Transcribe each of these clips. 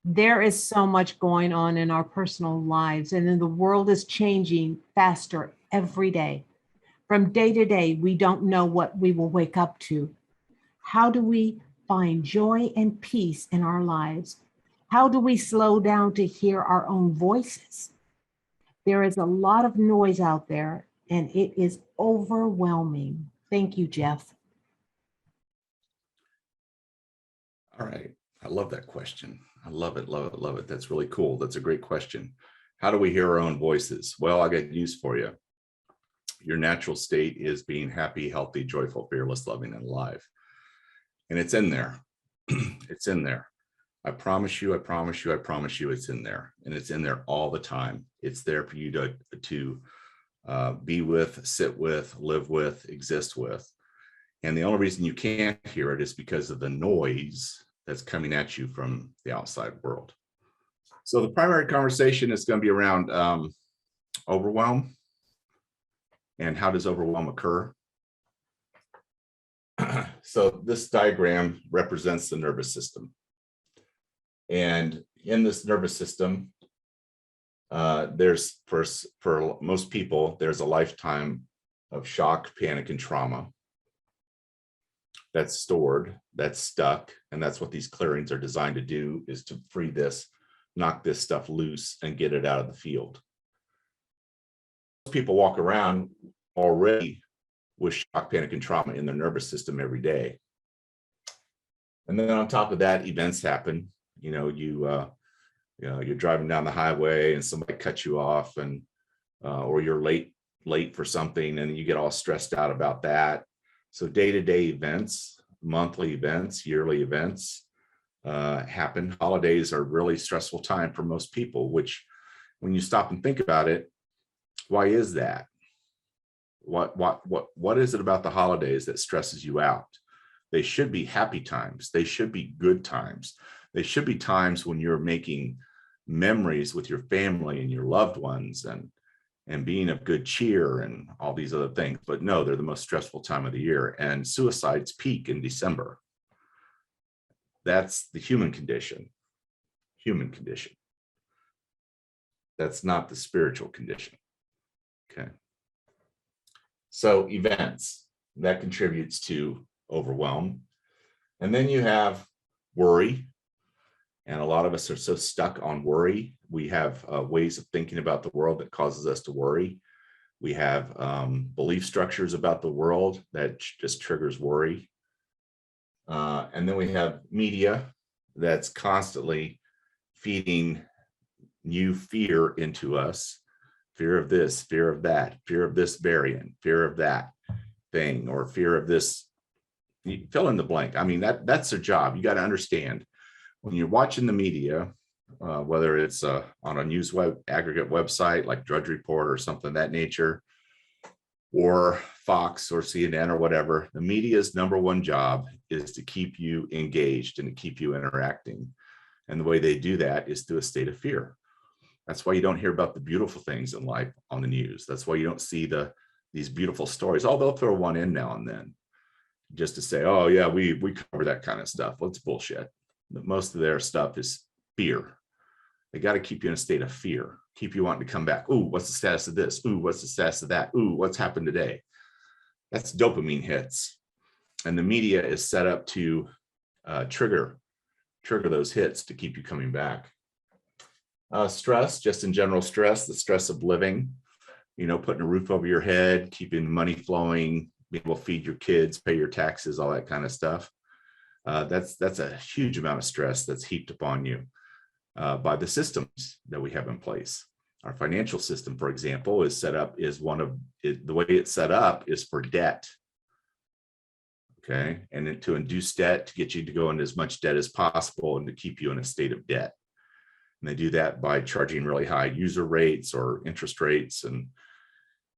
There is so much going on in our personal lives, and then the world is changing faster every day. From day to day, we don't know what we will wake up to. How do we find joy and peace in our lives? How do we slow down to hear our own voices? There is a lot of noise out there, and it is overwhelming. Thank you, Jeff. All right. I love that question. I love it, love it, love it. That's really cool. That's a great question. How do we hear our own voices? Well, I got news for you. Your natural state is being happy, healthy, joyful, fearless, loving, and alive. And it's in there. It's in there. I promise you, I promise you, I promise you it's in there. And it's in there all the time. It's there for you to be with, sit with, live with, exist with. And the only reason you can't hear it is because of the noise that's coming at you from the outside world. So the primary conversation is going to be around overwhelm and how does overwhelm occur. So this diagram represents the nervous system. And in this nervous system, there's for most people, there's a lifetime of shock, panic, and trauma that's stored, that's stuck. And that's what these clearings are designed to do, is to free this, knock this stuff loose and get it out of the field. Most people walk around already with shock, panic, and trauma in their nervous system every day. And then on top of that, events happen. You're driving down the highway and somebody cuts you off, and or you're late for something, and you get all stressed out about that. So day-to-day events, monthly events, yearly events happen. Holidays are a really stressful time for most people, which when you stop and think about it, why is that? What is it about the holidays that stresses you out? They should be happy times. They should be good times. They should be times when you're making memories with your family and your loved ones and being of good cheer and all these other things. But no, they're the most stressful time of the year. And suicides peak in December. That's the human condition. Human condition. That's not the spiritual condition. Okay. So events, that contributes to overwhelm. And then you have worry. And a lot of us are so stuck on worry. We have ways of thinking about the world that causes us to worry. We have belief structures about the world that just triggers worry. And then we have media that's constantly feeding new fear into us. Fear of this, fear of that, fear of this variant, fear of that thing, or fear of this, you fill in the blank. I mean, that's their job. You got to understand, when you're watching the media, whether it's on a news aggregate website like Drudge Report or something of that nature, or Fox or CNN or whatever, the media's number one job is to keep you engaged and to keep you interacting. And the way they do that is through a state of fear. That's why you don't hear about the beautiful things in life on the news. That's why you don't see these beautiful stories. Although they'll throw one in now and then just to say, oh yeah, we cover that kind of stuff. Well, it's bullshit. Most of their stuff is fear. They got to keep you in a state of fear, keep you wanting to come back. Ooh, what's the status of this? Ooh, what's the status of that? Ooh, what's happened today? That's dopamine hits. And the media is set up to trigger those hits to keep you coming back. Stress, just in general stress, the stress of living, putting a roof over your head, keeping money flowing, being able to feed your kids, pay your taxes, all that kind of stuff. That's a huge amount of stress that's heaped upon you by the systems that we have in place. Our financial system, for example, the way it's set up is for debt. Okay. And to induce debt, to get you to go into as much debt as possible and to keep you in a state of debt. And they do that by charging really high user rates or interest rates. And,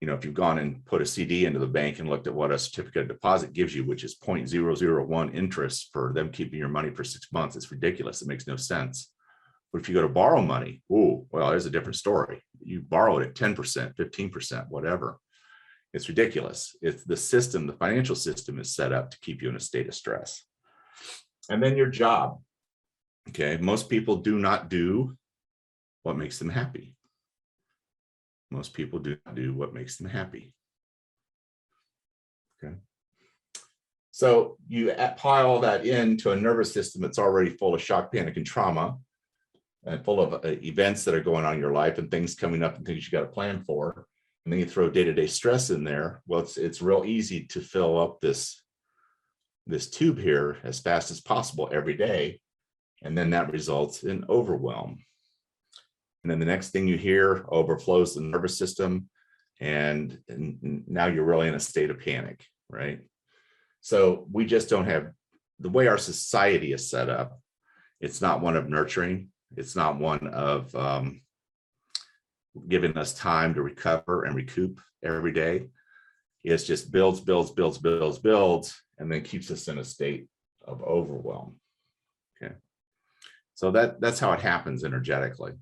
if you've gone and put a CD into the bank and looked at what a certificate of deposit gives you, which is 0.001 interest for them keeping your money for 6 months, it's ridiculous. It makes no sense. But if you go to borrow money, there's a different story. You borrow it at 10%, 15%, whatever. It's ridiculous. It's the system, the financial system is set up to keep you in a state of stress. And then your job. Okay, most people do not do what makes them happy. Most people do not do what makes them happy. Okay. So you pile that into a nervous system that's already full of shock, panic, and trauma, and full of events that are going on in your life and things coming up and things you got to plan for. And then you throw day-to-day stress in there. Well, it's real easy to fill up this tube here as fast as possible every day. And then that results in overwhelm. And then the next thing you hear overflows the nervous system. And now you're really in a state of panic, right? So we just don't have, the way our society is set up, it's not one of nurturing. It's not one of giving us time to recover and recoup every day. It's just builds, and then keeps us in a state of overwhelm. Okay. So that's how it happens energetically.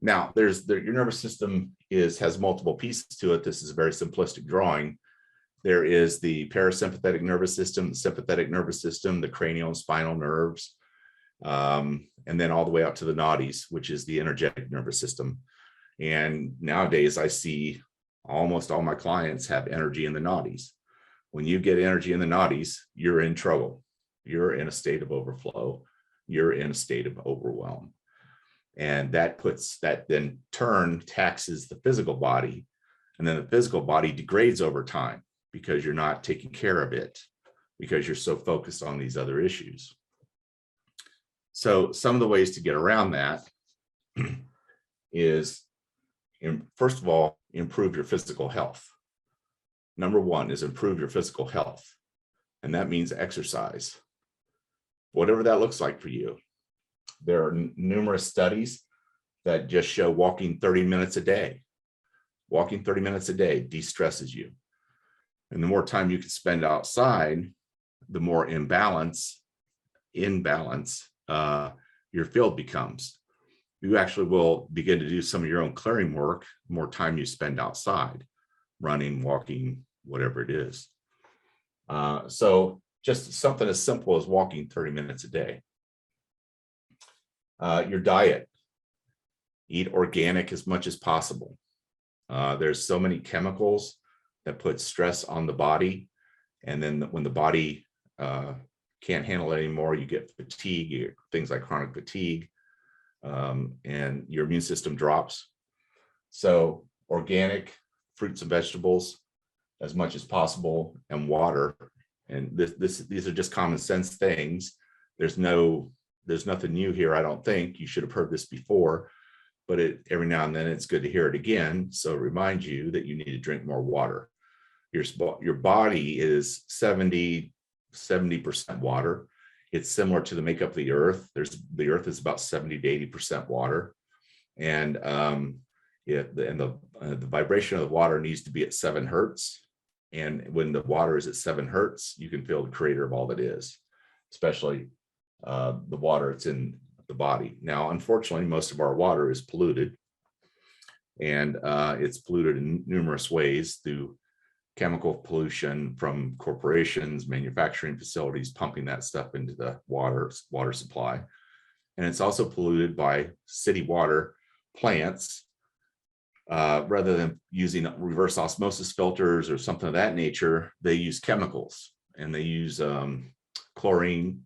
Now, your nervous system has multiple pieces to it. This is a very simplistic drawing. There is the parasympathetic nervous system, the sympathetic nervous system, the cranial and spinal nerves, and then all the way out to the nadis, which is the energetic nervous system. And nowadays, I see almost all my clients have energy in the nadis. When you get energy in the nadis, you're in trouble. You're in a state of overflow. You're in a state of overwhelm. And that then taxes the physical body. And then the physical body degrades over time because you're not taking care of it, because you're so focused on these other issues. So some of the ways to get around that is, first of all, improve your physical health. Number one is improve your physical health. And that means exercise, whatever that looks like for you. There are numerous studies that just show walking 30 minutes a day. Walking 30 minutes a day de-stresses you. And the more time you can spend outside, the more imbalance your field becomes. You actually will begin to do some of your own clearing work, the more time you spend outside, running, walking, whatever it is. So just something as simple as walking 30 minutes a day. Your diet, eat organic as much as possible. There's so many chemicals that put stress on the body. And then when the body can't handle it anymore, you get fatigue, you get things like chronic fatigue, and your immune system drops. So organic fruits and vegetables as much as possible, and water. And these are just common sense things. There's nothing new here, I don't think. You should have heard this before, but every now and then it's good to hear it again. So it reminds you that you need to drink more water. Your body is 70% water. It's similar to the makeup of the earth. The earth is about 70 to 80% water. And the vibration of the water needs to be at 7 hertz. And when the water is at 7 hertz, you can feel the creator of all that is, especially the water that's in the body. Now, unfortunately, most of our water is polluted, and it's polluted in numerous ways through chemical pollution from corporations, manufacturing facilities, pumping that stuff into the water supply. And it's also polluted by city water plants. Rather than using reverse osmosis filters or something of that nature, they use chemicals, and they use chlorine,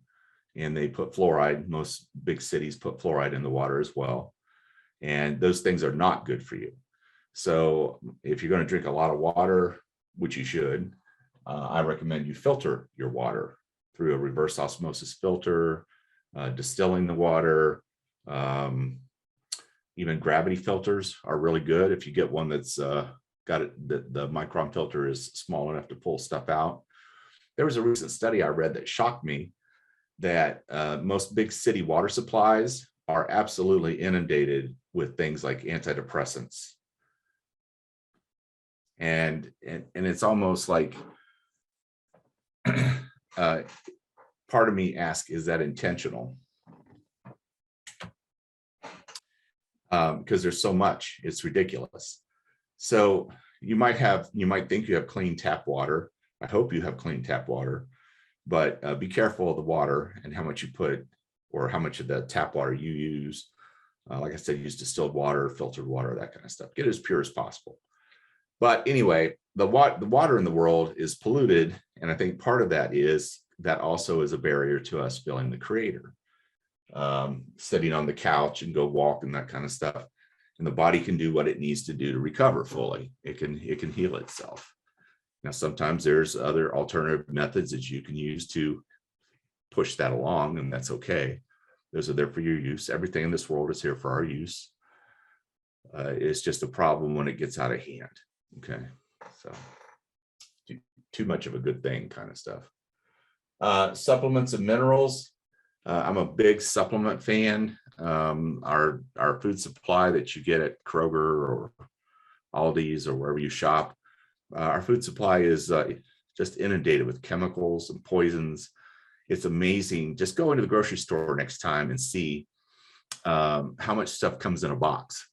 and they put fluoride. Most big cities put fluoride in the water as well. And those things are not good for you. So if you're going to drink a lot of water, which you should, I recommend you filter your water through a reverse osmosis filter, distilling the water. Even gravity filters are really good. If you get one that's got it, the micron filter is small enough to pull stuff out. There was a recent study I read that shocked me, that most big city water supplies are absolutely inundated with things like antidepressants. And it's almost like part of me asks, is that intentional? Because there's so much, it's ridiculous. So you might think you have clean tap water. I hope you have clean tap water, but be careful of the water and how much you put or how much of the tap water you use. Like I said, use distilled water, filtered water, that kind of stuff. Get it as pure as possible. But anyway, the water in the world is polluted. And I think part of that also is a barrier to us feeling the creator. Sitting on the couch and go walk and that kind of stuff. And the body can do what it needs to do to recover fully. It can heal itself. Now, sometimes there's other alternative methods that you can use to push that along, and that's okay. Those are there for your use. Everything in this world is here for our use. It's just a problem when it gets out of hand. Okay, so too much of a good thing kind of stuff. Supplements and minerals. I'm a big supplement fan. Our food supply that you get at Kroger or Aldi's or wherever you shop, our food supply is just inundated with chemicals and poisons. It's amazing. Just go into the grocery store next time and see how much stuff comes in a box,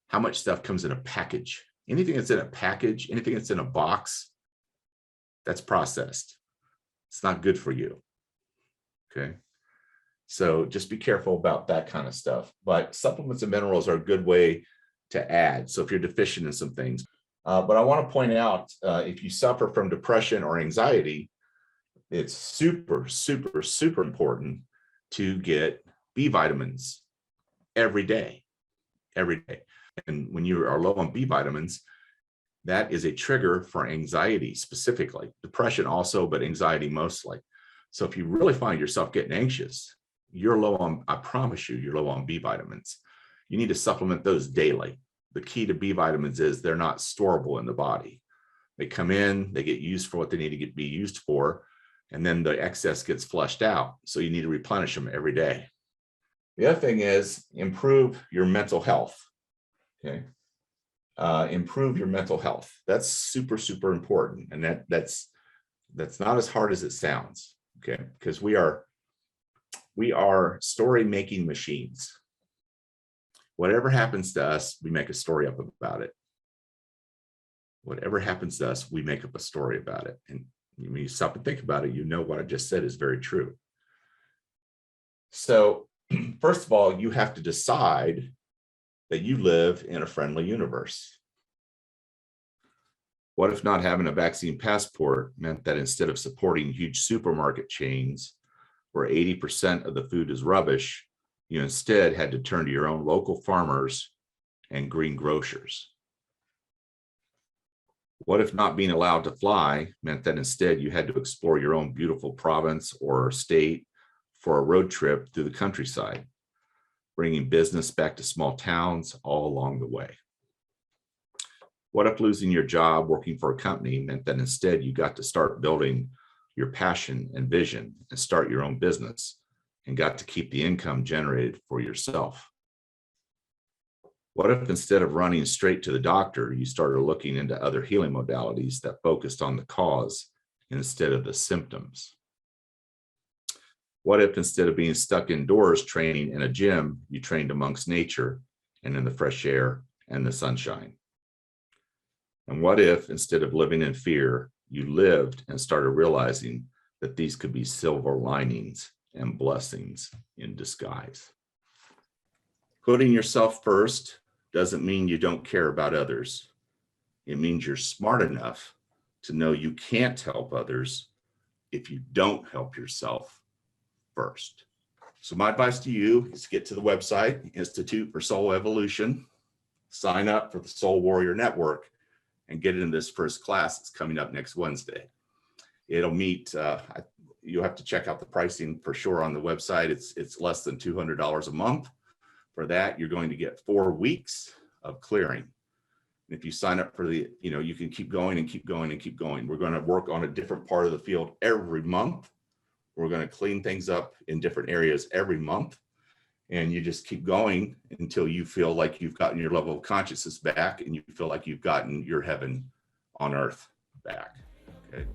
how much stuff comes in a package. Anything that's in a package, anything that's in a box, that's processed. It's not good for you. Okay. So just be careful about that kind of stuff. But supplements and minerals are a good way to add. So if you're deficient in some things. But I want to point out, if you suffer from depression or anxiety, it's super, super, super important to get B vitamins every day. And when you are low on B vitamins, that is a trigger for anxiety specifically, depression also, but anxiety mostly. So if you really find yourself getting anxious, you're low on, I promise you, you're low on B vitamins. You need to supplement those daily. The key to B vitamins is they're not storable in the body. They come in, they get used for what they need to be used for, and then the excess gets flushed out. So you need to replenish them every day. The other thing is improve your mental health. Okay. Improve your mental health. That's super, super important. And that's not as hard as it sounds. Okay. Because we are story making machines. Whatever happens to us, we make a story up about it. Whatever happens to us, we make up a story about it. And when you stop and think about it, you know what I just said is very true. So first of all, you have to decide that you live in a friendly universe. What if not having a vaccine passport meant that instead of supporting huge supermarket chains where 80% of the food is rubbish, you instead had to turn to your own local farmers and green grocers? What if not being allowed to fly meant that instead you had to explore your own beautiful province or state for a road trip through the countryside, bringing business back to small towns all along the way? What if losing your job working for a company meant that instead you got to start building your passion and vision and start your own business and got to keep the income generated for yourself? What if instead of running straight to the doctor, you started looking into other healing modalities that focused on the cause instead of the symptoms? What if instead of being stuck indoors training in a gym, you trained amongst nature and in the fresh air and the sunshine? And what if instead of living in fear, you lived and started realizing that these could be silver linings and blessings in disguise? Putting yourself first doesn't mean you don't care about others. It means you're smart enough to know you can't help others if you don't help yourself first. So my advice to you is to get to the website, Institute for Soul Evolution, sign up for the Soul Warrior Network, and get into this first class that's coming up next Wednesday. It'll meet, you'll have to check out the pricing for sure on the website. It's less than $200 a month. For that, you're going to get 4 weeks of clearing. And if you sign up for the, you can keep going and keep going and keep going. We're going to work on a different part of the field every month. We're going to clean things up in different areas every month. And you just keep going until you feel like you've gotten your level of consciousness back and you feel like you've gotten your heaven on earth back. Okay.